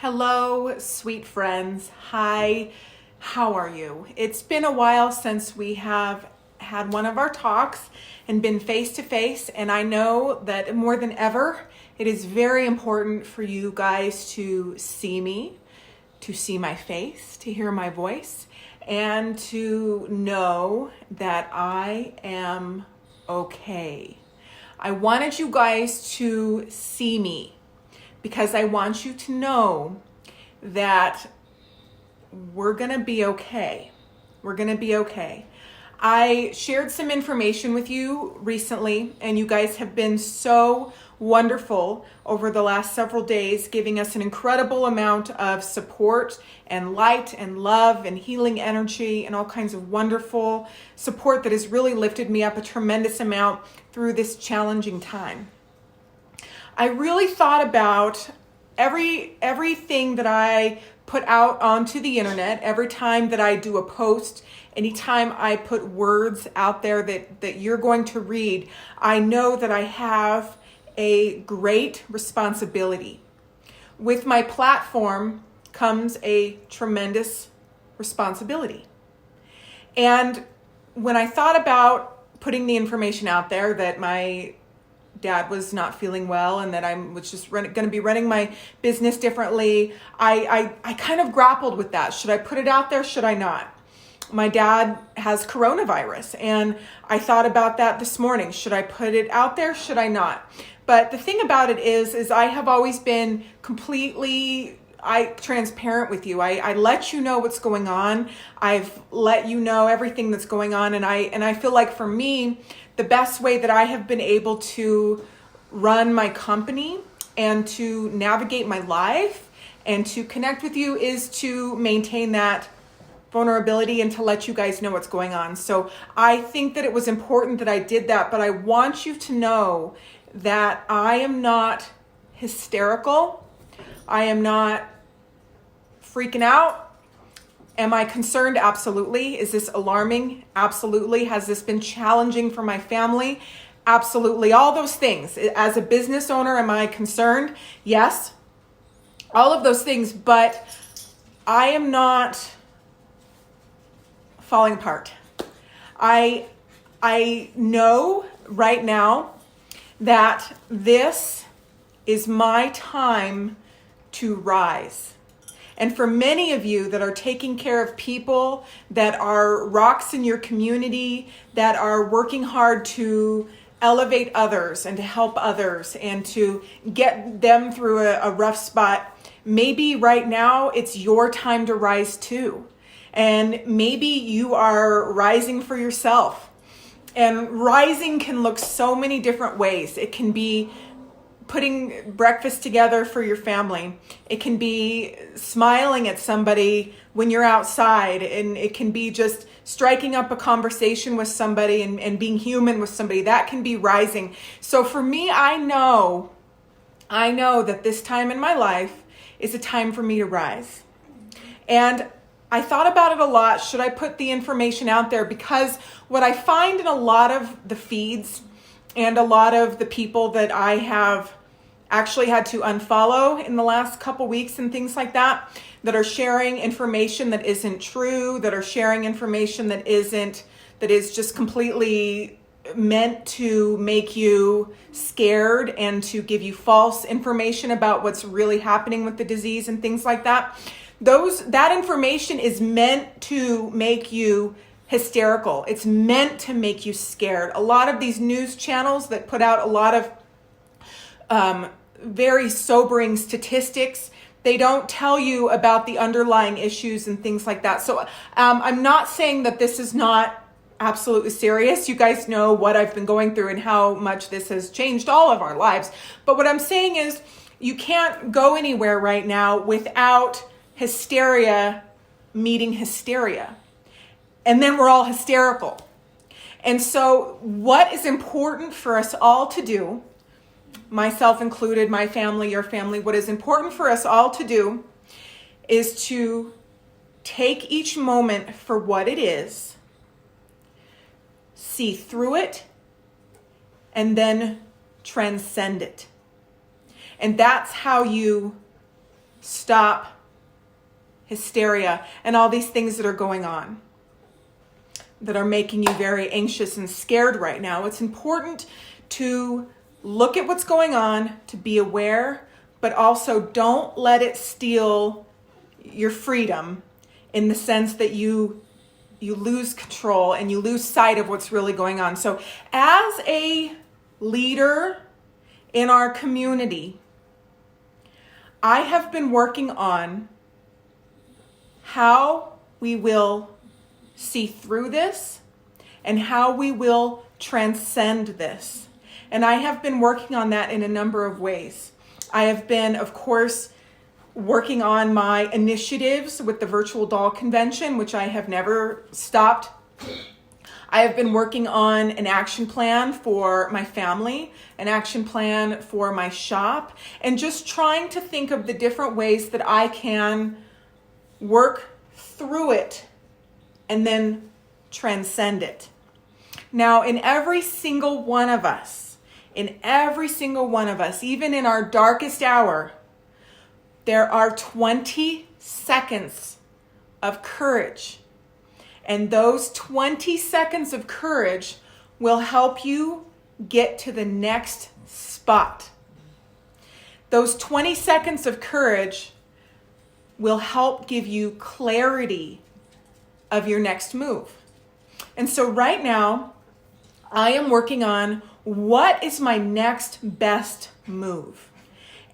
Hello, sweet friends. Hi, how are you? It's been a while since we have had one of our talks and been face to face, and I know that more than ever, it is very important for you guys to see me, to see my face, to hear my voice, and to know that I am okay. I wanted you guys to see me because I want you to know that we're gonna be okay. We're gonna be okay. I shared some information with you recently, and you guys have been so wonderful over the last several days, giving us an incredible amount of support and light and love and healing energy and all kinds of wonderful support that has really lifted me up a tremendous amount through this challenging time. I really thought about everything that I put out onto the internet, every time that I do a post, anytime I put words out there that you're going to read. I know that I have a great responsibility. With my platform comes a tremendous responsibility. And when I thought about putting the information out there that my dad was not feeling well and that I was just going to be running my business differently, I kind of grappled with that. Should I put it out there? Should I not? My dad has coronavirus, and I thought about that this morning. Should I put it out there? Should I not? But the thing about it is I have always been completely transparent with you. I let you know what's going on. I've let you know everything that's going on, and I feel like for me, the best way that I have been able to run my company and to navigate my life and to connect with you is to maintain that vulnerability and to let you guys know what's going on. So I think that it was important that I did that, but I want you to know that I am not hysterical. I am not freaking out. Am I concerned? Absolutely. Is this alarming? Absolutely. Has this been challenging for my family? Absolutely. All those things. As a business owner, am I concerned? Yes. All of those things, but I am not falling apart. I know right now that this is my time to rise. And for many of you that are taking care of people, that are rocks in your community, that are working hard to elevate others and to help others and to get them through a rough spot, maybe right now it's your time to rise too. And maybe you are rising for yourself. And rising can look so many different ways. It can be putting breakfast together for your family. It can be smiling at somebody when you're outside, and it can be just striking up a conversation with somebody and being human with somebody. That can be rising. So for me, I know that this time in my life is a time for me to rise. And I thought about it a lot. Should I put the information out there? Because what I find in a lot of the feeds and a lot of the people that I have actually had to unfollow in the last couple weeks and things like that are sharing information that isn't true, that are sharing information that is just completely meant to make you scared and to give you false information about what's really happening with the disease and things like that. That information is meant to make you hysterical. It's meant to make you scared. A lot of these news channels that put out a lot of very sobering statistics, they don't tell you about the underlying issues and things like that. So I'm not saying that this is not absolutely serious. You guys know what I've been going through and how much this has changed all of our lives. But what I'm saying is you can't go anywhere right now without hysteria meeting hysteria. And then we're all hysterical. And so what is important for us all to do, myself included, my family, your family, what is important for us all to do is to take each moment for what it is, see through it, and then transcend it. And that's how you stop hysteria and all these things that are going on that are making you very anxious and scared right now. It's important to look at what's going on, to be aware, but also don't let it steal your freedom in the sense that you lose control and you lose sight of what's really going on. So as a leader in our community, I have been working on how we will see through this and how we will transcend this. And I have been working on that in a number of ways. I have been, of course, working on my initiatives with the virtual doll convention, which I have never stopped. I have been working on an action plan for my family, an action plan for my shop, and just trying to think of the different ways that I can work through it and then transcend it. Now, in every single one of us, even in our darkest hour, there are 20 seconds of courage. And those 20 seconds of courage will help you get to the next spot. Those 20 seconds of courage will help give you clarity of your next move. And so right now, I am working on what is my next best move.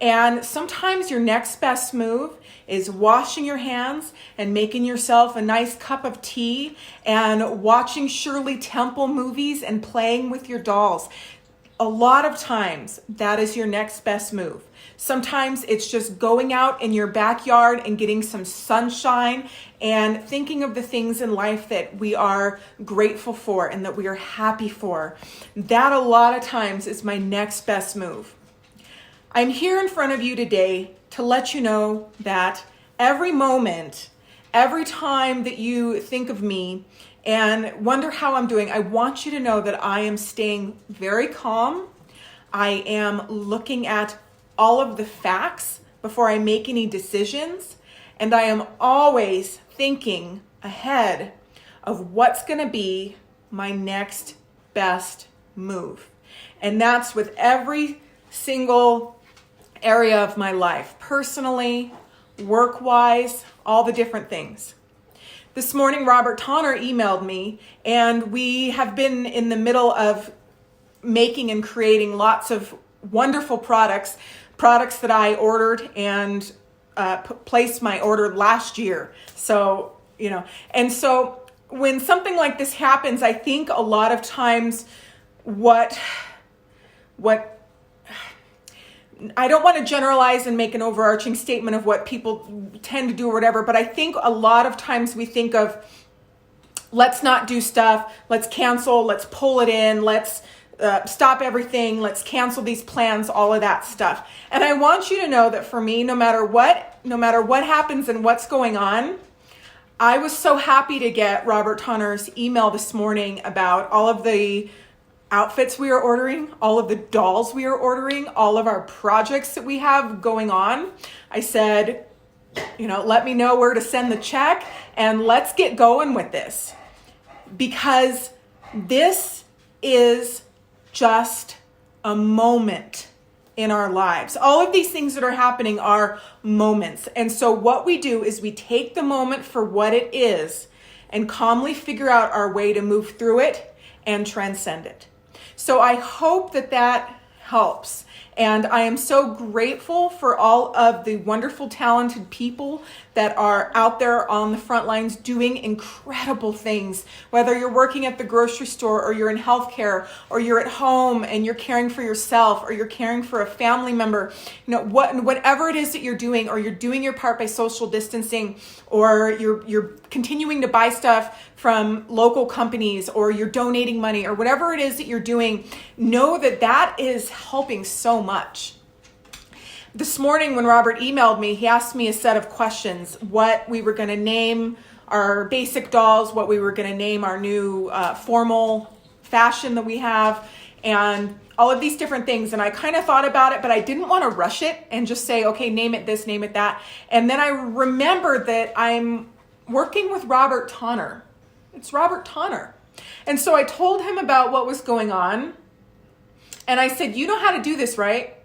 And sometimes your next best move is washing your hands and making yourself a nice cup of tea and watching Shirley Temple movies and playing with your dolls. A lot of times that is your next best move. Sometimes it's just going out in your backyard and getting some sunshine and thinking of the things in life that we are grateful for and that we are happy for. That a lot of times is my next best move. I'm here in front of you today to let you know that every moment, every time that you think of me and wonder how I'm doing, I want you to know that I am staying very calm. I am looking at all of the facts before I make any decisions, and I am always thinking ahead of what's going to be my next best move. And that's with every single area of my life, personally, work-wise, all the different things. This morning, Robert Tonner emailed me, and we have been in the middle of making and creating lots of wonderful products that I ordered and placed my order last year. So, and so when something like this happens, I think a lot of times what I don't want to generalize and make an overarching statement of what people tend to do or whatever, but I think a lot of times we think of, let's not do stuff, let's cancel, let's pull it in, let's stop everything, let's cancel these plans, all of that stuff. And I want you to know that for me, no matter what happens and what's going on, I was so happy to get Robert Tonner's email this morning about all of the outfits we are ordering, all of the dolls we are ordering, all of our projects that we have going on. I said, let me know where to send the check and let's get going with this, because this is just a moment in our lives. All of these things that are happening are moments. And so what we do is we take the moment for what it is and calmly figure out our way to move through it and transcend it. So I hope that helps. And I am so grateful for all of the wonderful, talented people that are out there on the front lines doing incredible things. Whether you're working at the grocery store or you're in healthcare or you're at home and you're caring for yourself or you're caring for a family member, whatever it is that you're doing, or you're doing your part by social distancing, or you're continuing to buy stuff from local companies, or you're donating money, or whatever it is that you're doing, know that is helping so much. This morning when Robert emailed me, he asked me a set of questions: what we were going to name our basic dolls, what we were going to name our new formal fashion that we have, and all of these different things. And I kind of thought about it, but I didn't want to rush it and just say, okay, name it this, name it that. And then I remembered that I'm working with Robert Tonner. It's Robert Tonner. And so I told him about what was going on. And I said, you know how to do this, right?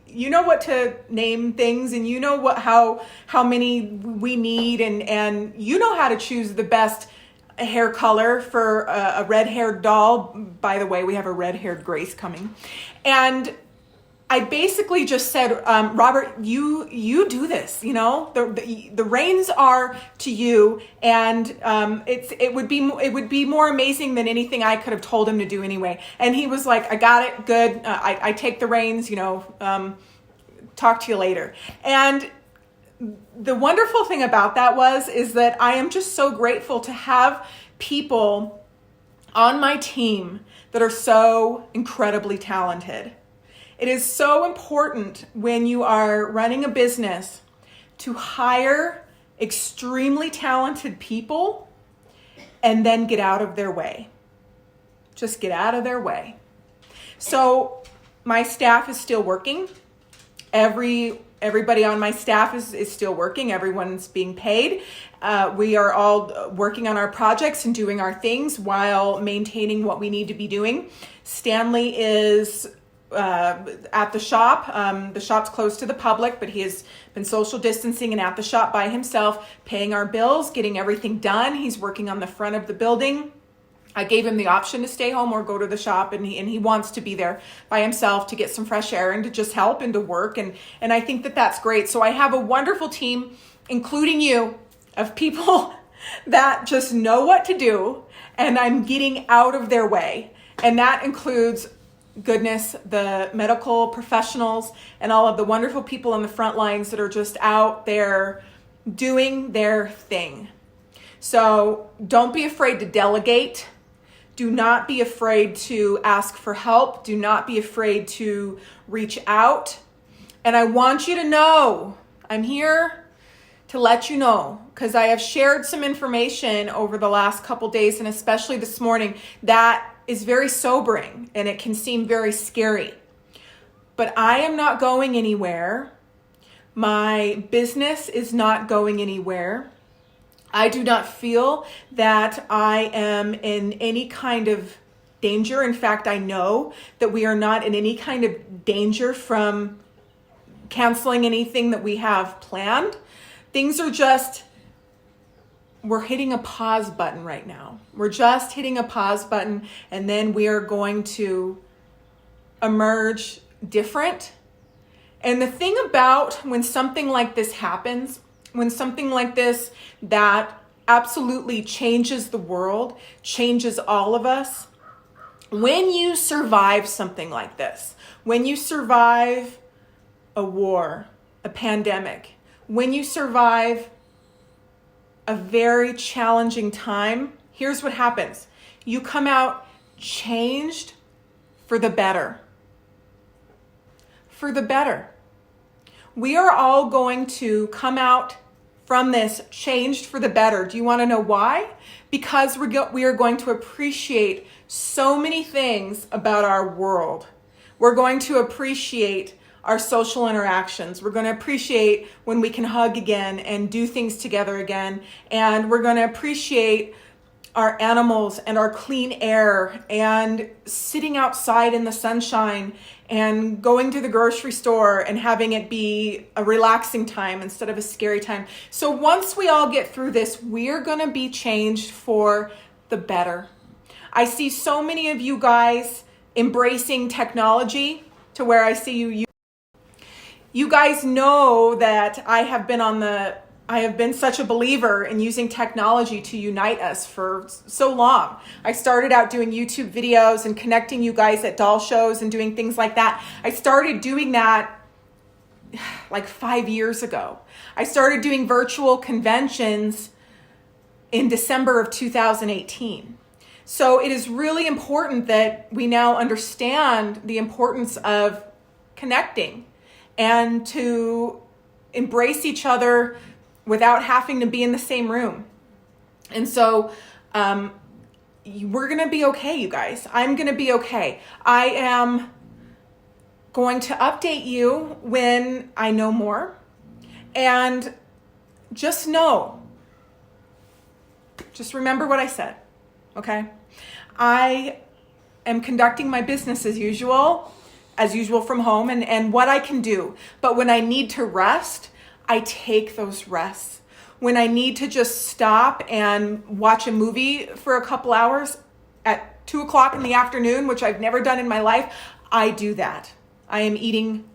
You know what to name things, and you know what how many we need, and you know how to choose the best hair color for a red-haired doll. By the way, we have a red-haired Grace coming. And I basically just said, Robert, you do this, you know, the reins are to you, and it would be more amazing than anything I could have told him to do anyway. And he was like, I got it, good. I take the reins, you know, talk to you later. And the wonderful thing about that is that I am just so grateful to have people on my team that are so incredibly talented. It is so important when you are running a business to hire extremely talented people and then get out of their way. Just get out of their way. So my staff is still working. Everybody on my staff is still working. Everyone's being paid. We are all working on our projects and doing our things while maintaining what we need to be doing. Stanley is at the shop. The shop's closed to the public, but he has been social distancing and at the shop by himself, paying our bills, getting everything done. He's working on the front of the building. I gave him the option to stay home or go to the shop, and he wants to be there by himself to get some fresh air and to just help and to work. And I think that that's great. So I have a wonderful team, including you, of people that just know what to do, and I'm getting out of their way. And that includes, goodness, the medical professionals and all of the wonderful people on the front lines that are just out there doing their thing. So don't be afraid to delegate. Do not be afraid to ask for help. Do not be afraid to reach out. And I want you to know, I'm here to let you know, because I have shared some information over the last couple days, and especially this morning, that is very sobering and it can seem very scary. But I am not going anywhere. My business is not going anywhere. I do not feel that I am in any kind of danger. In fact, I know that we are not in any kind of danger from canceling anything that we have planned. Things are just, we're hitting a pause button right now. We're just hitting a pause button, and then we are going to emerge different. And the thing about when something like this happens, when something like this that absolutely changes the world, changes all of us, when you survive something like this, when you survive a war, a pandemic, when you survive a very challenging time, here's what happens. You come out changed for the better. For the better. We are all going to come out from this changed for the better. Do you want to know why? Because we are going to appreciate so many things about our world. We're going to appreciate our social interactions. We're going to appreciate when we can hug again and do things together again. And we're going to appreciate our animals and our clean air and sitting outside in the sunshine and going to the grocery store and having it be a relaxing time instead of a scary time. So once we all get through this, we're going to be changed for the better. I see so many of you guys embracing technology to where I see you. You guys know that I have been such a believer in using technology to unite us for so long. I started out doing YouTube videos and connecting you guys at doll shows and doing things like that. I started doing that like 5 years ago. I started doing virtual conventions in December of 2018. So it is really important that we now understand the importance of connecting and to embrace each other without having to be in the same room. And so we're going to be okay, you guys. I'm going to be okay. I am going to update you when I know more. And just remember what I said, okay? I am conducting my business as usual from home and what I can do. But when I need to rest, I take those rests. When I need to just stop and watch a movie for a couple hours at 2:00 in the afternoon, which I've never done in my life, I do that. I am eating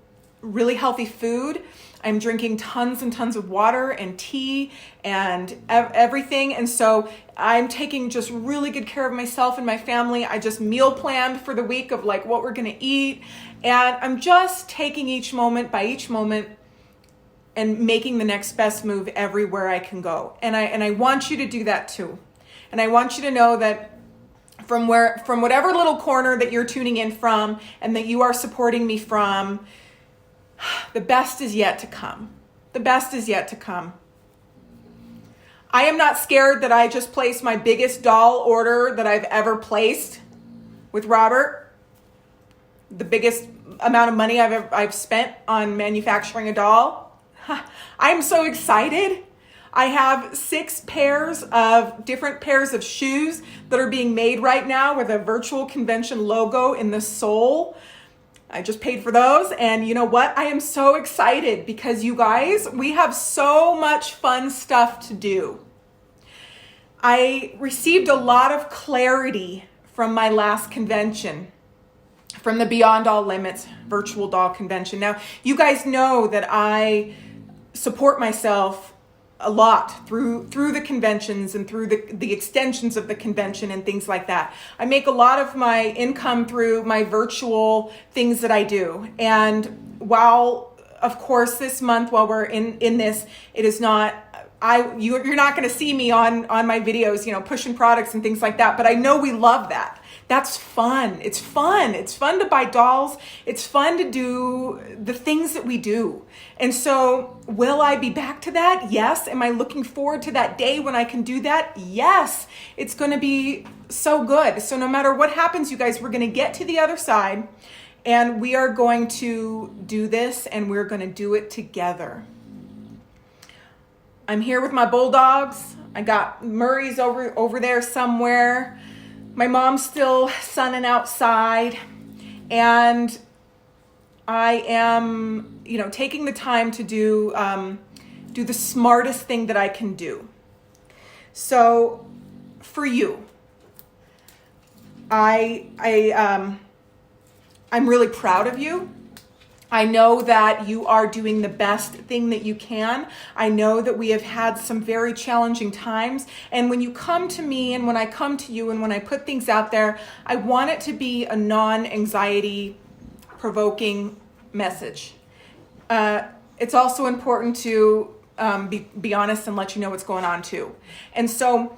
really healthy food. I'm drinking tons and tons of water and tea and everything. And so I'm taking just really good care of myself and my family. I just meal planned for the week of like what we're going to eat. And I'm just taking each moment by each moment and making the next best move everywhere I can go. And I want you to do that too. And I want you to know that from whatever little corner that you're tuning in from and that you are supporting me from, the best is yet to come. The best is yet to come. I am not scared that I just placed my biggest doll order that I've ever placed with Robert. The biggest amount of money I've spent on manufacturing a doll. I'm so excited. I have 6 different pairs of shoes that are being made right now with a virtual convention logo in the sole. I just paid for those. And you know what? I am so excited because you guys, we have so much fun stuff to do. I received a lot of clarity from my last convention, from the Beyond All Limits virtual doll convention. Now, you guys know that I support myself a lot through the conventions and through the extensions of the convention and things like that. I make a lot of my income through my virtual things that I do. And while, of course, this month, while we're in this, it is not, you're not going to see me on my videos, pushing products and things like that. But I know we love that. That's fun. It's fun. It's fun to buy dolls. It's fun to do the things that we do. And so will I be back to that? Yes. Am I looking forward to that day when I can do that? Yes. It's going to be so good. So no matter what happens, you guys, we're going to get to the other side and we are going to do this and we're going to do it together. I'm here with my bulldogs. I got Murray's over there somewhere. My mom's still sunning outside, and I am, taking the time to do the smartest thing that I can do. So, for you, I'm really proud of you. I know that you are doing the best thing that you can. I know that we have had some very challenging times. And when you come to me and when I come to you and when I put things out there, I want it to be a non-anxiety provoking message. It's also important to be honest and let you know what's going on too. And so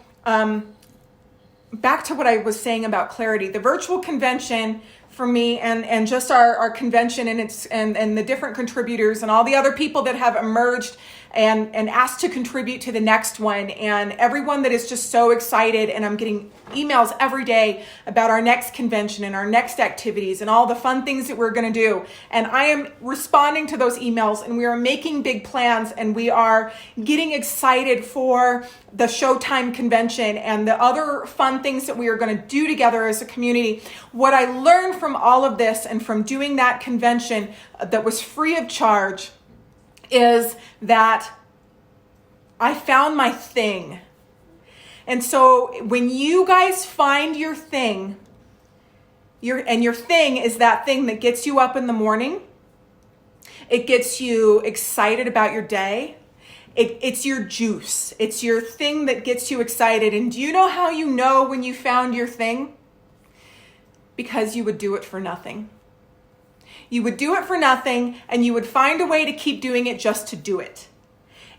back to what I was saying about clarity, the virtual convention for me and just our convention and the different contributors and all the other people that have emerged and asked to contribute to the next one, and everyone that is just so excited. And I'm getting emails every day about our next convention and our next activities and all the fun things that we're going to do. And I am responding to those emails, and we are making big plans, and we are getting excited for the Showtime convention and the other fun things that we are going to do together as a community. What I learned from all of this and from doing that convention that was free of charge is that I found my thing. And so when you guys find your thing, your thing is that thing that gets you up in the morning, it gets you excited about your day, it's your juice, it's your thing that gets you excited. And do you know how you know when you found your thing? Because you would do it for nothing. You would do it for nothing, and you would find a way to keep doing it just to do it.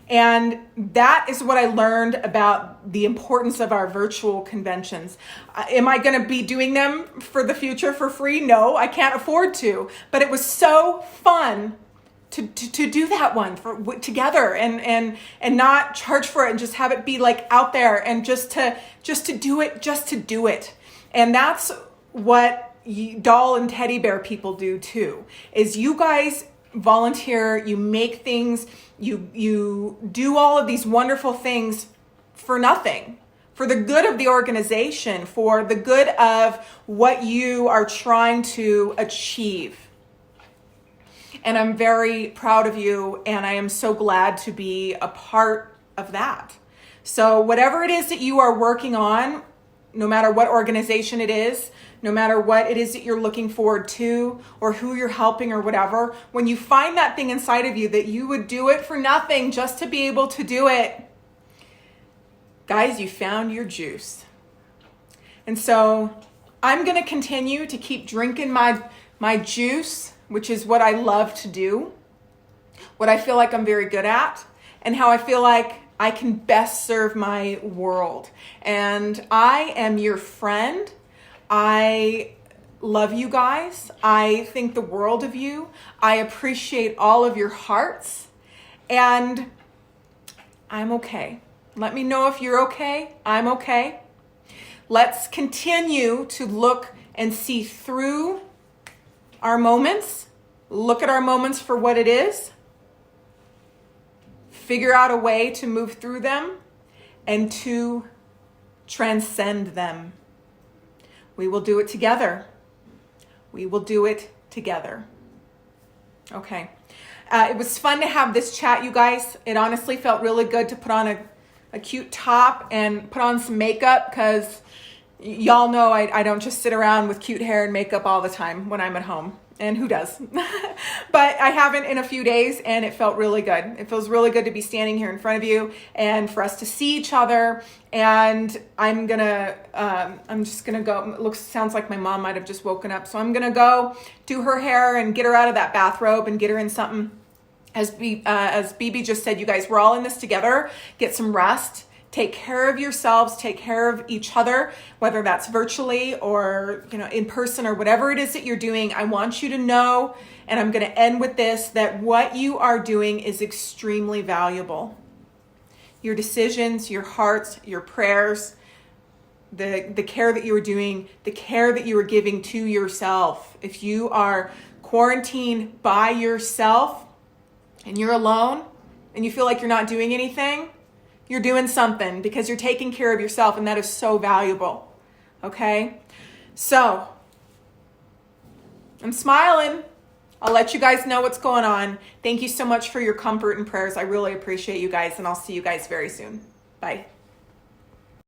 And that is what I learned about the importance of our virtual conventions. Am I going to be doing them for the future for free? No, I can't afford to. But it was so fun to do that one together and not charge for it and just have it be like out there and just to do it. And that's what doll and teddy bear people do too, is you guys volunteer, you make things, you do all of these wonderful things for nothing, for the good of the organization, for the good of what you are trying to achieve. And I'm very proud of you, and I am so glad to be a part of that. So whatever it is that you are working on, no matter what organization it is, no matter what it is that you're looking forward to or who you're helping or whatever, when you find that thing inside of you that you would do it for nothing just to be able to do it, guys, you found your juice. And so I'm going to continue to keep drinking my juice, which is what I love to do, what I feel like I'm very good at, and how I feel like I can best serve my world. And I am your friend. I love you guys. I think the world of you. I appreciate all of your hearts. And I'm okay. Let me know if you're okay. I'm okay. Let's continue to look and see through our moments. Look at our moments for what it is. Figure out a way to move through them and to transcend them. We will do it together. We will do it together. Okay. It was fun to have this chat, you guys. It honestly felt really good to put on a cute top and put on some makeup, because y'all know I don't just sit around with cute hair and makeup all the time when I'm at home. And who does? But I haven't in a few days, and it felt really good. It feels really good to be standing here in front of you and for us to see each other. And I'm just gonna go. It sounds like my mom might have just woken up. So I'm gonna go do her hair and get her out of that bathrobe and get her in something. As BB just said, you guys, we're all in this together. Get some rest. Take care of yourselves, take care of each other, whether that's virtually or, in person or whatever it is that you're doing. I want you to know, and I'm going to end with this, that what you are doing is extremely valuable. Your decisions, your hearts, your prayers, the care that you are doing, the care that you are giving to yourself. If you are quarantined by yourself and you're alone and you feel like you're not doing anything, you're doing something, because you're taking care of yourself, and that is so valuable. Okay? So, I'm smiling. I'll let you guys know what's going on. Thank you so much for your comfort and prayers. I really appreciate you guys, and I'll see you guys very soon. Bye.